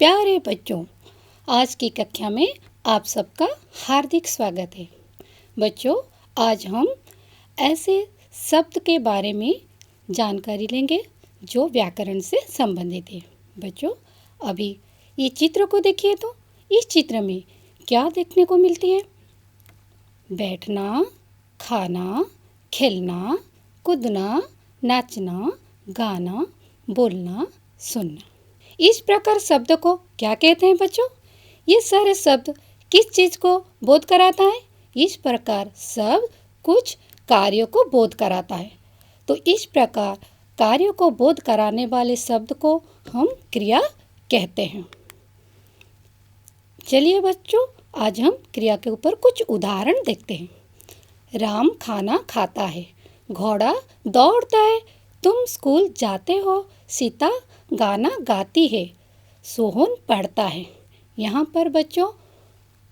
प्यारे बच्चों, आज की कक्षा में आप सबका हार्दिक स्वागत है। बच्चों, आज हम ऐसे शब्द के बारे में जानकारी लेंगे जो व्याकरण से संबंधित है। बच्चों, अभी ये चित्र को देखिए तो इस चित्र में क्या देखने को मिलती है? बैठना, खाना, खेलना, कूदना, नाचना, गाना, बोलना, सुनना। इस प्रकार शब्द को क्या कहते हैं बच्चों? ये सारे शब्द किस चीज़ को बोध कराता है? इस प्रकार सब कुछ कार्यों को बोध कराता है। तो इस प्रकार कार्यों को बोध कराने वाले शब्द को हम क्रिया कहते हैं। चलिए बच्चों, आज हम क्रिया के ऊपर कुछ उदाहरण देखते हैं। राम खाना खाता है, घोड़ा दौड़ता है, तुम स्कूल जाते हो, सीता गाना गाती है, सोहन पढ़ता है। यहाँ पर बच्चों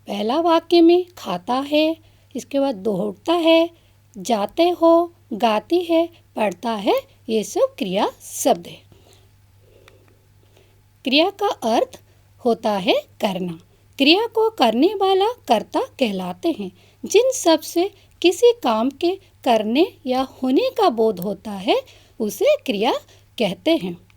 पहला वाक्य में खाता है, इसके बाद दौड़ता है, जाते हो, गाती है, पढ़ता है, ये सब क्रिया शब्द है। क्रिया का अर्थ होता है करना। क्रिया को करने वाला कर्ता कहलाते हैं। जिन शब्द से किसी काम के करने या होने का बोध होता है उसे क्रिया कहते हैं।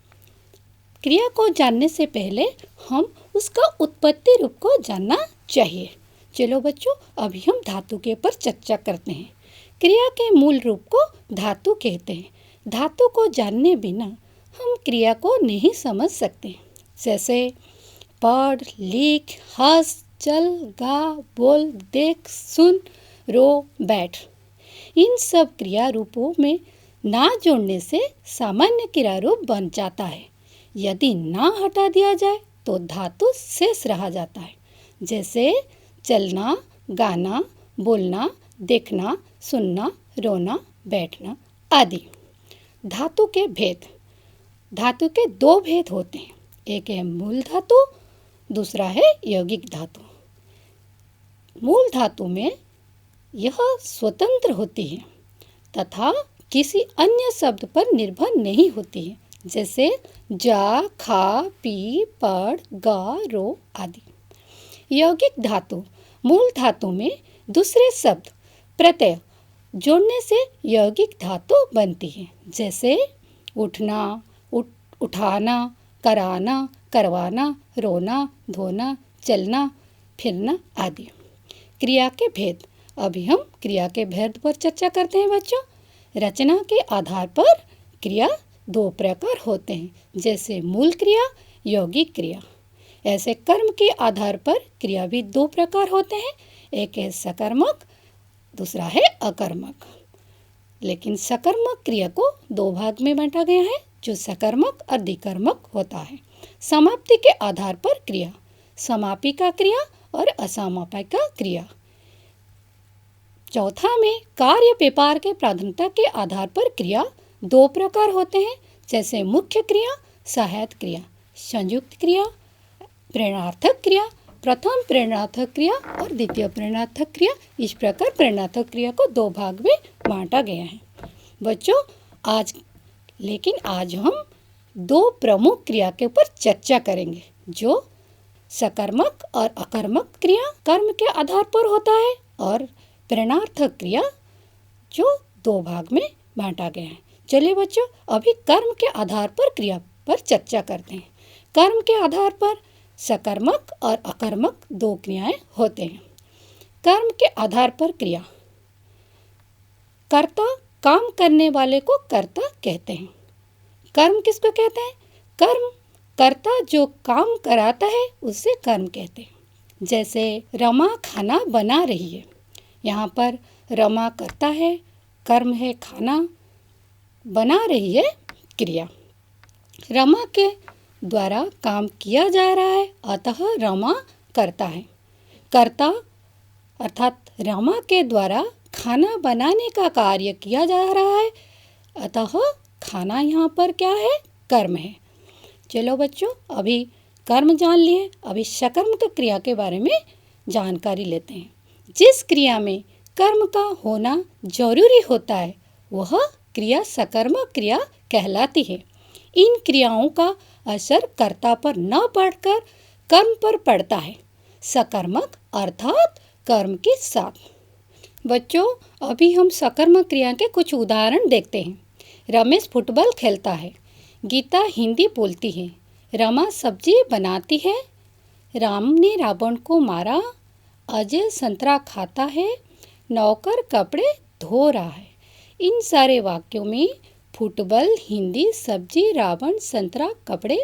क्रिया को जानने से पहले हम उसका उत्पत्ति रूप को जानना चाहिए। चलो बच्चों, अभी हम धातु के ऊपर चर्चा करते हैं। क्रिया के मूल रूप को धातु कहते हैं। धातु को जानने बिना हम क्रिया को नहीं समझ सकते। जैसे पढ़, लिख, हंस, चल, गा, बोल, देख, सुन, रो, बैठ। इन सब क्रिया रूपों में ना जोड़ने से सामान्य क्रिया रूप बन जाता है। यदि ना हटा दिया जाए तो धातु शेष रह जाता है। जैसे चलना, गाना, बोलना, देखना, सुनना, रोना, बैठना आदि। धातु के भेद। धातु के दो भेद होते हैं। एक है मूल धातु, दूसरा है यौगिक धातु। मूल धातु में यह स्वतंत्र होती है तथा किसी अन्य शब्द पर निर्भर नहीं होती है। जैसे जा, खा, पी, पढ़, गा, रो आदि। यौगिक धातु मूल धातु में दूसरे शब्द प्रत्यय जोड़ने से यौगिक धातु बनती है। जैसे उठना, उठाना, कराना, करवाना, रोना, धोना, चलना, फिरना आदि। क्रिया के भेद। अभी हम क्रिया के भेद पर चर्चा करते हैं बच्चों। रचना के आधार पर क्रिया दो प्रकार होते हैं, जैसे मूल क्रिया, यौगिक क्रिया। ऐसे कर्म के आधार पर क्रिया भी दो प्रकार होते हैं। एक है सकर्मक, दूसरा है अकर्मक। लेकिन सकर्मक क्रिया को दो भाग में बांटा गया है, जो सकर्मक और विकर्मक होता है। समाप्ति के आधार पर क्रिया, समापिका क्रिया और असमापिका क्रिया। चौथा में कार्य व्यापार के प्राधान्यता के आधार पर क्रिया दो प्रकार होते हैं, जैसे मुख्य क्रिया, सहायक क्रिया, संयुक्त क्रिया, प्रेरणार्थक क्रिया, प्रथम प्रेरणार्थक क्रिया और द्वितीय प्रेरणार्थक क्रिया। इस प्रकार प्रेरणार्थक क्रिया को दो भाग में बांटा गया है। बच्चों, आज हम दो प्रमुख क्रिया के ऊपर चर्चा करेंगे, जो सकर्मक और अकर्मक क्रिया कर्म के आधार पर होता है, और प्रेरणार्थक क्रिया जो दो भाग में बांटा गया है। चलिए बच्चों, अभी कर्म के आधार पर क्रिया पर चर्चा करते हैं। कर्म के आधार पर सकर्मक और अकर्मक दो क्रियाएं होते हैं। कर्म के आधार पर क्रिया। कर्ता, काम करने वाले को कर्ता कहते हैं। कर्म किसको कहते हैं? कर्म कर्ता जो काम कराता है उसे कर्म कहते हैं। जैसे रमा खाना बना रही है, यहाँ पर रमा करता है, कर्म है खाना, बना रही है क्रिया। रमा के द्वारा काम किया जा रहा है, अतः रमा करता है। कर्ता अर्थात रमा के द्वारा खाना बनाने का कार्य किया जा रहा है, अतः खाना यहाँ पर क्या है? कर्म है। चलो बच्चों, अभी कर्म जान लिए, अभी सकर्मक क्रिया के बारे में जानकारी लेते हैं। जिस क्रिया में कर्म का होना जरूरी होता है वह क्रिया सकर्मक क्रिया कहलाती है। इन क्रियाओं का असर कर्ता पर न पड़कर कर्म पर पड़ता है। सकर्मक अर्थात कर्म के साथ। बच्चों, अभी हम सकर्मक क्रिया के कुछ उदाहरण देखते हैं। रमेश फुटबॉल खेलता है। गीता हिंदी बोलती है। रमा सब्जी बनाती है। राम ने रावण को मारा। अजय संतरा खाता है। नौकर कपड़े धो रहा है। इन सारे वाक्यों में फुटबॉल, हिंदी, सब्जी, रावण, संतरा, कपड़े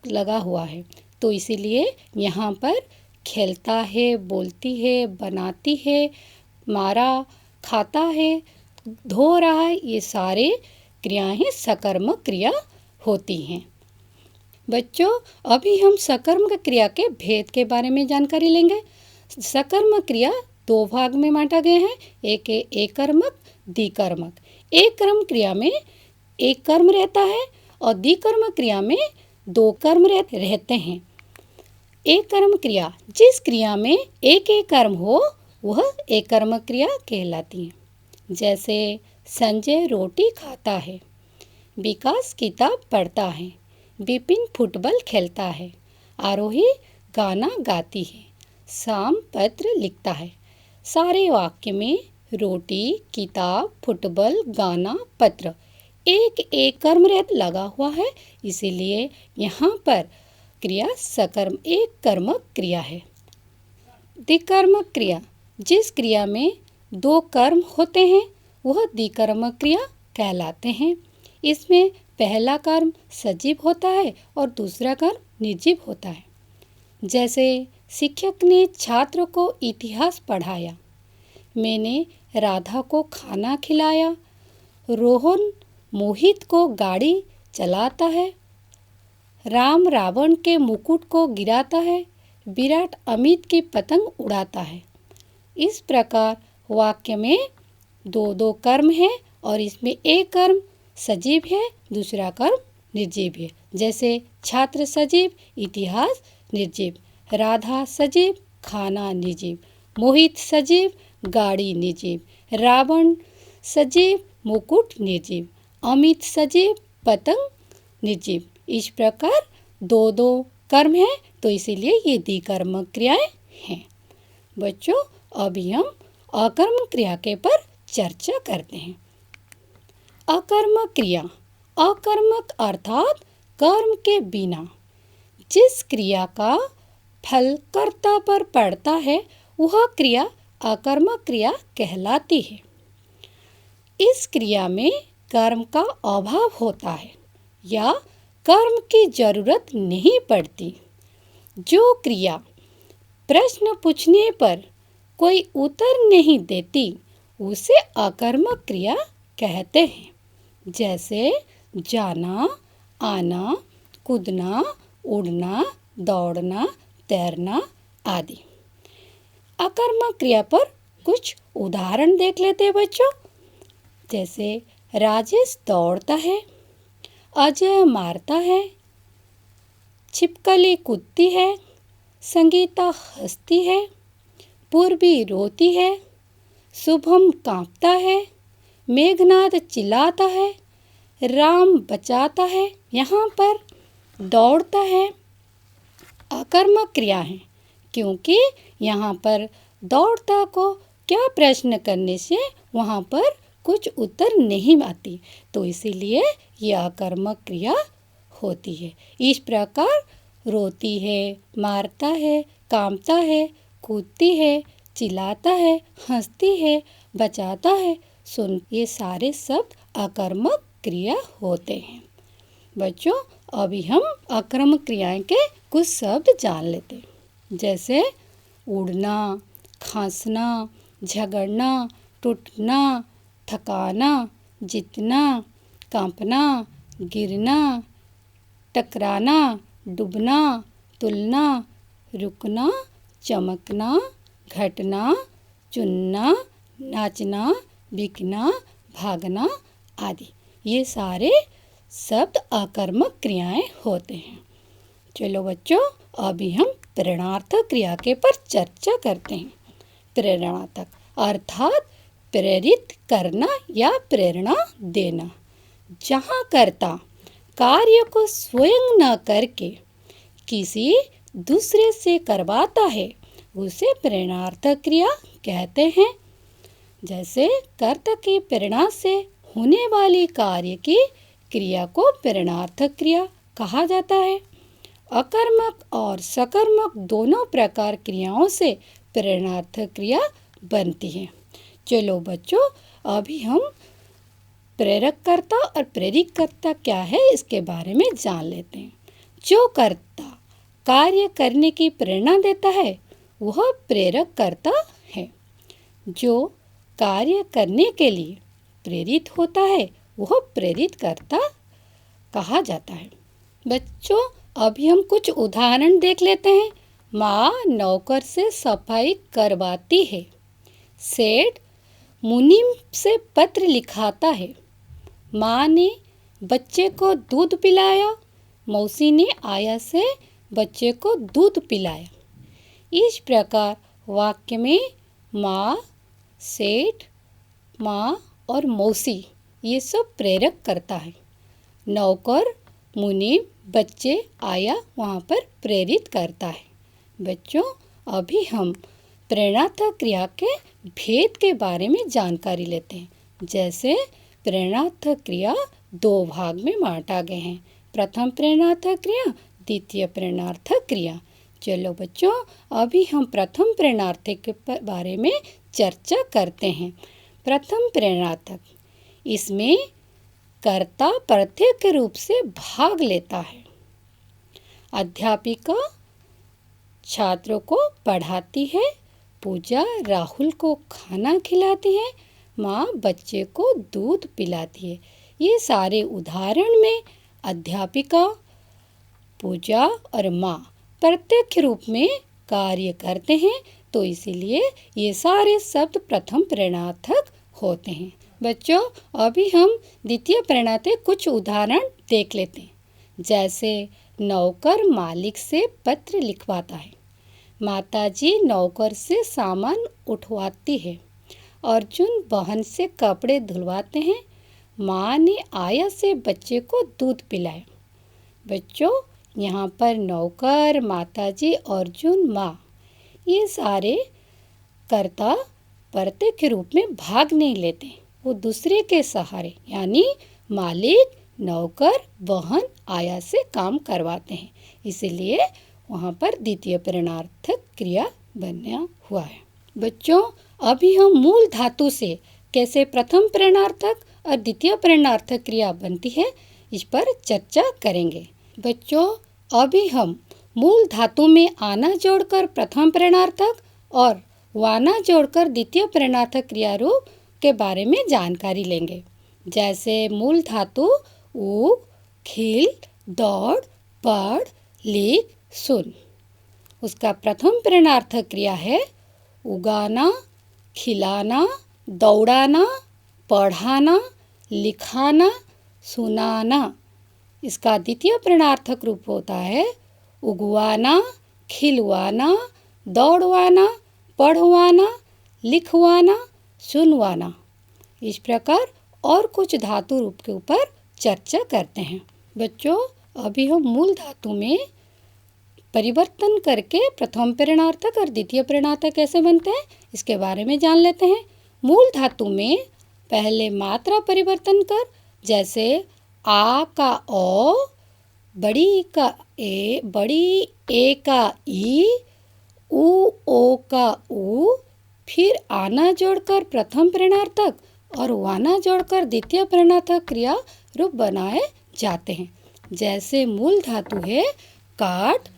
लगा हुआ है। तो इसीलिए यहाँ पर खेलता है, बोलती है, बनाती है, मारा, खाता है, धो रहा है, ये सारे क्रियाएं सकर्मक क्रिया होती हैं। बच्चों, अभी हम सकर्मक क्रिया के भेद के बारे में जानकारी लेंगे। सकर्मक क्रिया दो भाग में बांटा गया है। एक है एकर्मक, द्विकर्मक। एक कर्म क्रिया में एक कर्म रहता है और द्विकर्मक क्रिया में दो कर्म रहते हैं। एक कर्म क्रिया, जिस क्रिया में एक कर्म हो वह एक कर्म क्रिया कहलाती है। जैसे संजय रोटी खाता है, विकास किताब पढ़ता है, विपिन फुटबॉल खेलता है, आरोही गाना गाती है, शाम पत्र लिखता है। सारे वाक्य में रोटी, किताब, फुटबॉल, गाना, पत्र एक कर्म लगा हुआ है। इसीलिए यहाँ पर क्रिया सकर्म एक कर्मक क्रिया है। द्विकर्मक क्रिया, जिस क्रिया में दो कर्म होते हैं वह द्विकर्मक क्रिया कहलाते हैं। इसमें पहला कर्म सजीव होता है और दूसरा कर्म निर्जीव होता है। जैसे शिक्षक ने छात्र को इतिहास पढ़ाया, मैंने राधा को खाना खिलाया, रोहन मोहित को गाड़ी चलाता है, राम रावण के मुकुट को गिराता है, विराट अमित की पतंग उड़ाता है। इस प्रकार वाक्य में दो दो कर्म है और इसमें एक कर्म सजीव है, दूसरा कर्म निर्जीव है। जैसे छात्र सजीव, इतिहास निर्जीव, राधा सजीव, खाना निर्जीव, मोहित सजीव, गाड़ी निर्जीव, रावण सजीव, मुकुट निर्जीव, अमित सजीव, पतंग निर्जीव। इस प्रकार दो दो कर्म है, तो इसीलिए ये द्विकर्मक क्रियाएं हैं। बच्चों, अभी हम अकर्मक क्रिया के पर चर्चा करते हैं। अकर्मक क्रिया, अकर्मक अर्थात कर्म के बिना जिस क्रिया का फल कर्ता पर पड़ता है वह क्रिया अकर्मक क्रिया कहलाती है। इस क्रिया में कर्म का अभाव होता है या कर्म की जरूरत नहीं पड़ती। जो क्रिया प्रश्न पूछने पर कोई उत्तर नहीं देती उसे अकर्मक क्रिया कहते हैं। जैसे जाना, आना, कूदना, उड़ना, दौड़ना, तैरना आदि। अकर्मक क्रिया पर कुछ उदाहरण देख लेते हैं बच्चों। जैसे राजेश दौड़ता है, अजय मारता है, छिपकली कूदती है, संगीता हंसती है, पूर्वी रोती है, शुभम कांपता है, मेघनाद चिल्लाता है, राम बचाता है। यहाँ पर दौड़ता है अकर्मक क्रिया है, क्योंकि यहाँ पर दौड़ता को क्या प्रश्न करने से वहाँ पर कुछ उत्तर नहीं आती, तो इसीलिए यह अकर्मक क्रिया होती है। इस प्रकार रोती है, मारता है, कांपता है, कूदती है, चिल्लाता है, हंसती है, बचाता है, ये सारे शब्द अकर्मक क्रिया होते हैं। बच्चों, अभी हम अकर्मक क्रियाएं के कुछ शब्द जान लेते हैं। जैसे उड़ना, खांसना, झगड़ना, टूटना, थकाना, जीतना, कांपना, गिरना, टकराना, डूबना, तुलना, रुकना, चमकना, घटना, चुनना, नाचना, बिकना, भागना आदि। ये सारे शब्द अकर्मक क्रियाएं होते हैं। चलो बच्चों, अभी हम प्रेरणार्थक क्रिया के पर चर्चा करते हैं। प्रेरणार्थक अर्थात प्रेरित करना या प्रेरणा देना। जहाँ कर्ता कार्य को स्वयं न करके किसी दूसरे से करवाता है उसे प्रेरणार्थक क्रिया कहते हैं। जैसे कर्ता की प्रेरणा से होने वाली कार्य की क्रिया को प्रेरणार्थक क्रिया कहा जाता है। अकर्मक और सकर्मक दोनों प्रकार क्रियाओं से प्रेरणार्थक क्रिया बनती है। चलो बच्चों, अभी हम प्रेरककर्ता और प्रेरितकर्ता क्या है इसके बारे में जान लेते हैं। जो कर्ता कार्य करने की प्रेरणा देता है वह प्रेरककर्ता है। जो कार्य करने के लिए प्रेरित होता है वह प्रेरितकर्ता कहा जाता है। बच्चों, अभी हम कुछ उदाहरण देख लेते हैं। माँ नौकर से सफाई करवाती है। सेठ मुनीम से पत्र लिखाता है। माँ ने बच्चे को दूध पिलाया। मौसी ने आया से बच्चे को दूध पिलाया। इस प्रकार वाक्य में माँ, सेठ, माँ और मौसी ये सब प्रेरक करता है। नौकर, मुनीम, बच्चे, आया वहाँ पर प्रेरित करता है। बच्चों, अभी हम प्रेरणार्थक क्रिया के भेद के बारे में जानकारी लेते हैं। जैसे प्रेरणार्थक क्रिया दो भाग में बांटा गए हैं। प्रथम प्रेरणार्थक क्रिया, द्वितीय प्रेरणार्थक क्रिया। चलो बच्चों, अभी हम प्रथम प्रेरणार्थक के बारे में चर्चा करते हैं। प्रथम प्रेरणार्थक, इसमें कर्ता प्रत्यक्ष रूप से भाग लेता है। अध्यापिका छात्रों को पढ़ाती है। पूजा राहुल को खाना खिलाती है। माँ बच्चे को दूध पिलाती है। ये सारे उदाहरण में अध्यापिका, पूजा और माँ प्रत्यक्ष रूप में कार्य करते हैं, तो इसीलिए ये सारे शब्द प्रथम प्रेरणार्थक होते हैं। बच्चों, अभी हम द्वितीय प्रेरणार्थक कुछ उदाहरण देख लेते हैं। जैसे नौकर मालिक से पत्र लिखवाता है। माताजी नौकर से सामान उठवाती है। अर्जुन बहन से कपड़े धुलवाते हैं। माँ ने आया से बच्चे को दूध पिलाया। बच्चों, यहाँ पर नौकर, माताजी, अर्जुन, माँ ये सारे कर्ता प्रत्यक्ष रूप में भाग नहीं लेते, वो दूसरे के सहारे यानी मालिक, नौकर, बहन, आया से काम करवाते हैं। इसीलिए वहाँ पर द्वितीय प्रेरणार्थक क्रिया बना हुआ है। बच्चों, अभी हम मूल धातु से कैसे प्रथम प्रेरणार्थक और द्वितीय प्रेरणार्थक क्रिया बनती है इस पर चर्चा करेंगे। बच्चों, अभी हम मूल धातु में आना जोड़कर प्रथम प्रेरणार्थक और वाना जोड़कर द्वितीय प्रेरणार्थक क्रिया रूप के बारे में जानकारी लेंगे। जैसे मूल धातु उ, खिल, दौड़, पढ़, लिख, सुन। उसका प्रथम प्रेरणार्थक क्रिया है उगाना, खिलाना, दौड़ाना, पढ़ाना, लिखाना, सुनाना। इसका द्वितीय प्रेरणार्थक रूप होता है उगवाना, खिलवाना, दौड़वाना, पढ़वाना, लिखवाना, सुनवाना। इस प्रकार और कुछ धातु रूप के ऊपर चर्चा करते हैं। बच्चों, अभी हम मूल धातु में परिवर्तन करके प्रथम प्रेरणार्थक और द्वितीय प्रेरणार्थक कैसे बनते हैं इसके बारे में जान लेते हैं। मूल धातु में पहले मात्रा परिवर्तन कर, जैसे आ का ओ, बड़ी का ए, बड़ी ए का ई, उ ओ का उ, फिर आना जोड़कर प्रथम प्रेरणार्थक और वाना जोड़कर द्वितीय प्रेरणार्थक क्रिया रूप बनाए जाते हैं। जैसे मूल धातु है काट,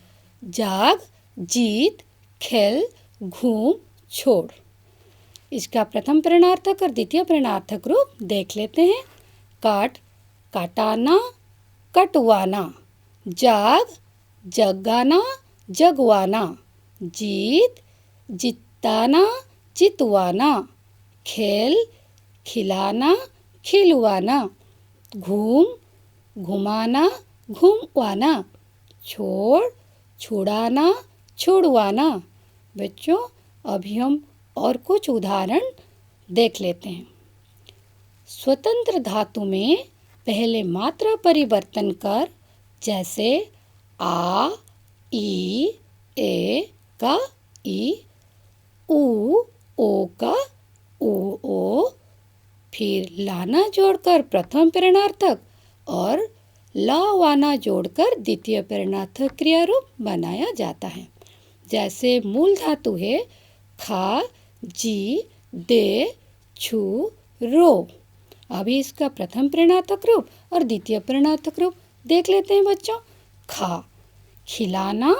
जाग, जीत, खेल, घूम, छोड़। इसका प्रथम प्रेरणार्थक और द्वितीय प्रेरणार्थक रूप देख लेते हैं। काट, काटाना, कटवाना। जाग, जगाना, जगवाना। जीत, जिताना, जितवाना। खेल, खिलाना, खिलवाना। घूम, घुमाना, घुमवाना। छोड़, छुड़ाना, छुड़वाना। बच्चों, अभी हम और कुछ उदाहरण देख लेते हैं। स्वतंत्र धातु में पहले मात्रा परिवर्तन कर, जैसे आ, ई, ए का ई, ऊ, ओ का ओ, फिर लाना जोड़कर प्रथम प्रेरणार्थक और ला वाना जोड़कर द्वितीय प्रेरणार्थक क्रिया रूप बनाया जाता है। जैसे मूल धातु है खा, जी, दे, छु, रो। अभी इसका प्रथम प्रेरणार्थक रूप और द्वितीय प्रेरणार्थक रूप देख लेते हैं बच्चों। खा, खिलाना,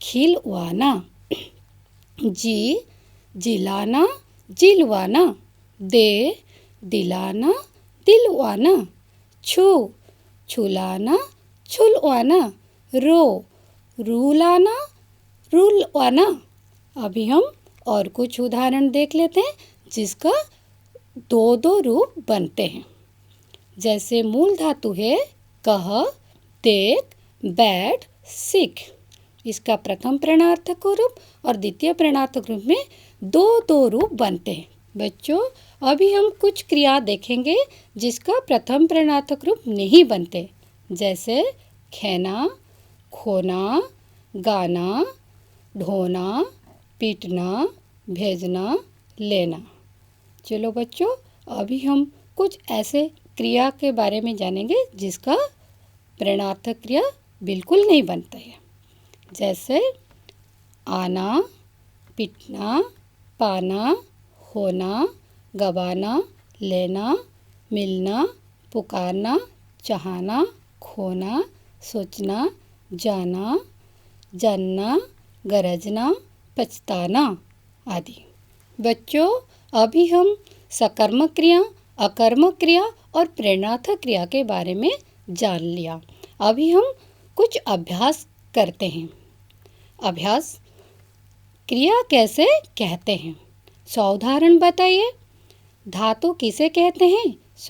खिलवाना। जी, जिलाना, जिलवाना। दे, दिलाना, दिलवाना। छू, छुलाना, छुलवाना। रो, रुलाना, रुलवाना। अभी हम और कुछ उदाहरण देख लेते हैं जिसका दो दो रूप बनते हैं। जैसे मूल धातु है कह, देख, बैठ, सीख। इसका प्रथम प्रेरणार्थक रूप और द्वितीय प्रेरणार्थक रूप में दो दो रूप बनते हैं। बच्चों, अभी हम कुछ क्रिया देखेंगे जिसका प्रथम प्रेरणार्थक रूप नहीं बनते। जैसे खेना, खोना, गाना, ढोना, पीटना, भेजना, लेना। चलो बच्चों, अभी हम कुछ ऐसे क्रिया के बारे में जानेंगे जिसका प्रेरणार्थक क्रिया बिल्कुल नहीं बनता है। जैसे आना, पीटना, पाना, होना, गवाना, लेना, मिलना, पुकारना, चाहना, खोना, सोचना, जाना, जानना, गरजना, पछताना आदि। बच्चों, अभी हम सकर्मक क्रिया, अकर्मक क्रिया और प्रेरणार्थक क्रिया के बारे में जान लिया। अभी हम कुछ अभ्यास करते हैं। अभ्यास, क्रिया कैसे कहते हैं? उदाहरण बताइए। धातु किसे कहते हैं?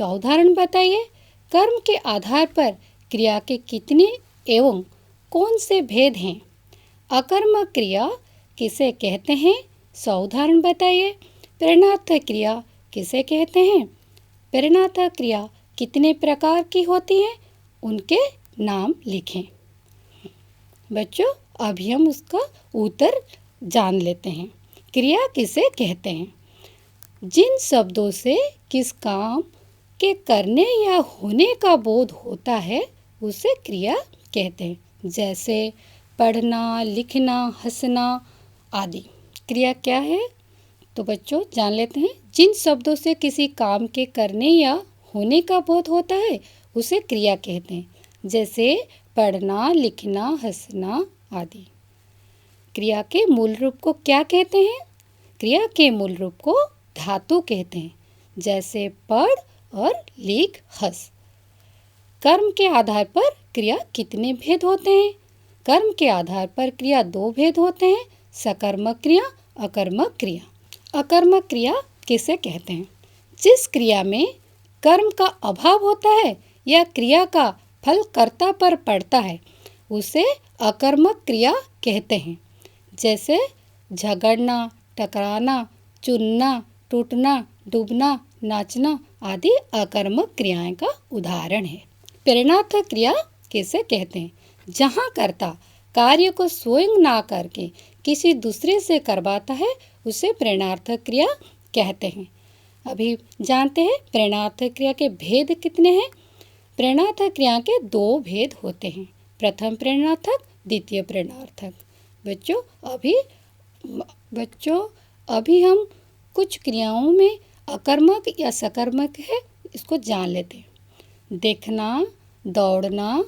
उदाहरण बताइए। कर्म के आधार पर क्रिया के कितने एवं कौन से भेद हैं? अकर्मक क्रिया किसे कहते हैं? उदाहरण बताइए। प्रेरणार्थक क्रिया किसे कहते हैं? प्रेरणार्थक क्रिया कितने प्रकार की होती है? उनके नाम लिखें। बच्चों, अभी हम उसका उत्तर जान लेते हैं। क्रिया किसे कहते हैं? जिन शब्दों से किस काम के करने या होने का बोध होता है उसे क्रिया कहते हैं। जैसे पढ़ना, लिखना, हंसना आदि। क्रिया क्या है? तो बच्चों जान लेते हैं। जिन शब्दों से किसी काम के करने या होने का बोध होता है उसे क्रिया कहते हैं। जैसे पढ़ना, लिखना, हंसना आदि। क्रिया के मूल रूप को क्या कहते हैं? क्रिया के मूल रूप को धातु कहते हैं। जैसे पढ़ और लिख, हंस। कर्म के आधार पर क्रिया कितने भेद होते हैं? कर्म के आधार पर क्रिया दो भेद होते हैं, सकर्मक क्रिया, अकर्मक क्रिया। अकर्मक क्रिया किसे कहते हैं? जिस क्रिया में कर्म का अभाव होता है या क्रिया का फल कर्ता पर पड़ता है उसे अकर्मक क्रिया कहते हैं। जैसे झगड़ना, टकराना, चुनना, टूटना, डूबना, नाचना आदि अकर्मक क्रियाएं का उदाहरण है। प्रेरणार्थक क्रिया किसे कहते हैं? जहाँ कर्ता कार्य को स्वयं ना करके किसी दूसरे से करवाता है उसे प्रेरणार्थक क्रिया कहते हैं। अभी जानते हैं प्रेरणार्थक क्रिया के भेद कितने हैं। प्रेरणार्थक क्रिया के दो भेद होते हैं, प्रथम प्रेरणार्थक, द्वितीय प्रेरणार्थक। बच्चों अभी हम कुछ क्रियाओं में अकर्मक या सकर्मक है, इसको जान लेते हैं। देखना, दौड़ना,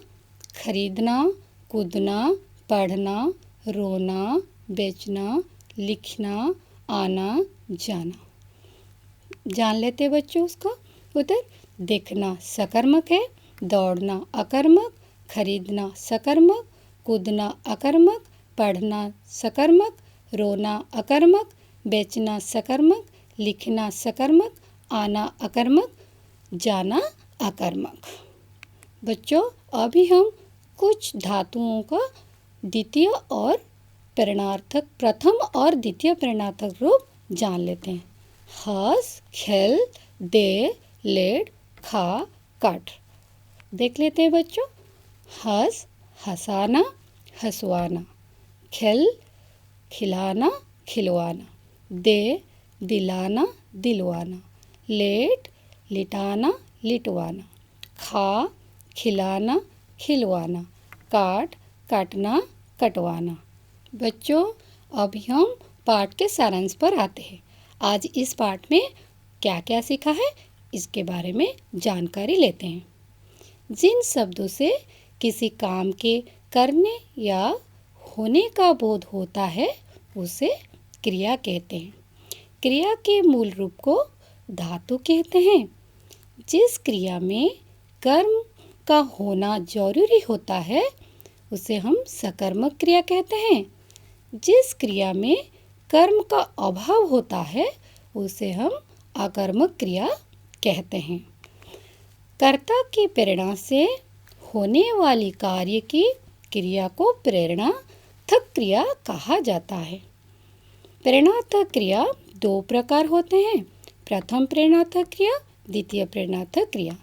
खरीदना, कूदना, पढ़ना, रोना, बेचना, लिखना, आना, जाना। जान लेते हैं बच्चों उसका उत्तर। देखना सकर्मक है, दौड़ना अकर्मक, खरीदना सकर्मक, कूदना अकर्मक, पढ़ना सकर्मक, रोना अकर्मक, बेचना सकर्मक, लिखना सकर्मक, आना अकर्मक, जाना अकर्मक। बच्चों अभी हम कुछ धातुओं का द्वितीय और प्रेरणार्थक, प्रथम और द्वितीय प्रेरणार्थक रूप जान लेते हैं। हंस, खेल, दे, लेट, खा, काट। देख लेते हैं बच्चों। हंस, हंसाना, हंसवाना। खिल, खिलाना, खिलवाना। दे, दिलाना, दिलवाना। लेट, लिटाना, लिटवाना। खा, खिलाना, खिलवाना। काट, काटना, कटवाना। बच्चों, अभी हम पाठ के सारांश पर आते हैं। आज इस पाठ में क्या क्या सीखा है इसके बारे में जानकारी लेते हैं। जिन शब्दों से किसी काम के करने या होने का बोध होता है उसे क्रिया कहते हैं। क्रिया के मूल रूप को धातु कहते हैं। जिस क्रिया में कर्म का होना जरूरी होता है उसे हम सकर्मक क्रिया कहते हैं। जिस क्रिया में कर्म का अभाव होता है उसे हम अकर्मक क्रिया कहते हैं। कर्ता की प्रेरणा से होने वाली कार्य की क्रिया को प्रेरणार्थक क्रिया कहा जाता है। प्रेरणार्थक क्रिया दो प्रकार होते हैं। प्रथम प्रेरणार्थक क्रिया, द्वितीय प्रेरणार्थक क्रिया।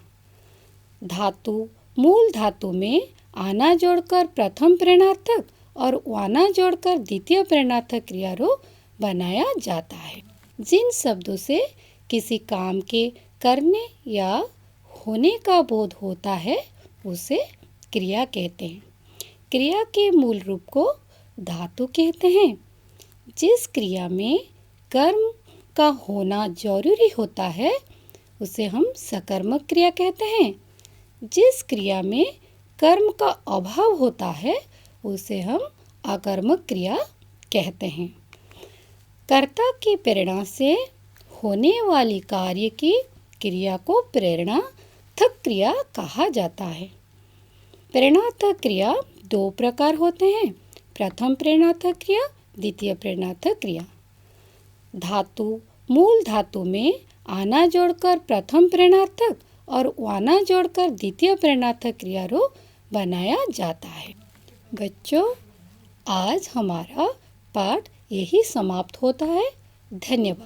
धातु, मूल धातु में आना जोड़कर प्रथम प्रेरणार्थक और वाना जोड़कर द्वितीय प्रेरणार्थक क्रिया रूप बनाया जाता है। जिन शब्दों से किसी काम के करने या होने का बोध होता है उसे क्रिया कहते हैं। क्रिया के मूल रूप को धातु कहते हैं। जिस क्रिया में कर्म का होना जरूरी होता है उसे हम सकर्मक क्रिया कहते हैं। जिस क्रिया में कर्म का अभाव होता है उसे हम अकर्मक क्रिया कहते हैं। कर्ता की प्रेरणा से होने वाली कार्य की क्रिया को प्रेरणार्थक क्रिया कहा जाता है। प्रेरणार्थक क्रिया दो प्रकार होते हैं। प्रथम प्रेरणार्थक क्रिया, द्वितीय प्रेरणार्थक क्रिया। धातु, मूल धातु में आना जोड़कर प्रथम प्रेरणार्थक और वाना जोड़कर द्वितीय प्रेरणार्थक क्रिया रूप बनाया जाता है। बच्चों, आज हमारा पाठ यही समाप्त होता है। धन्यवाद।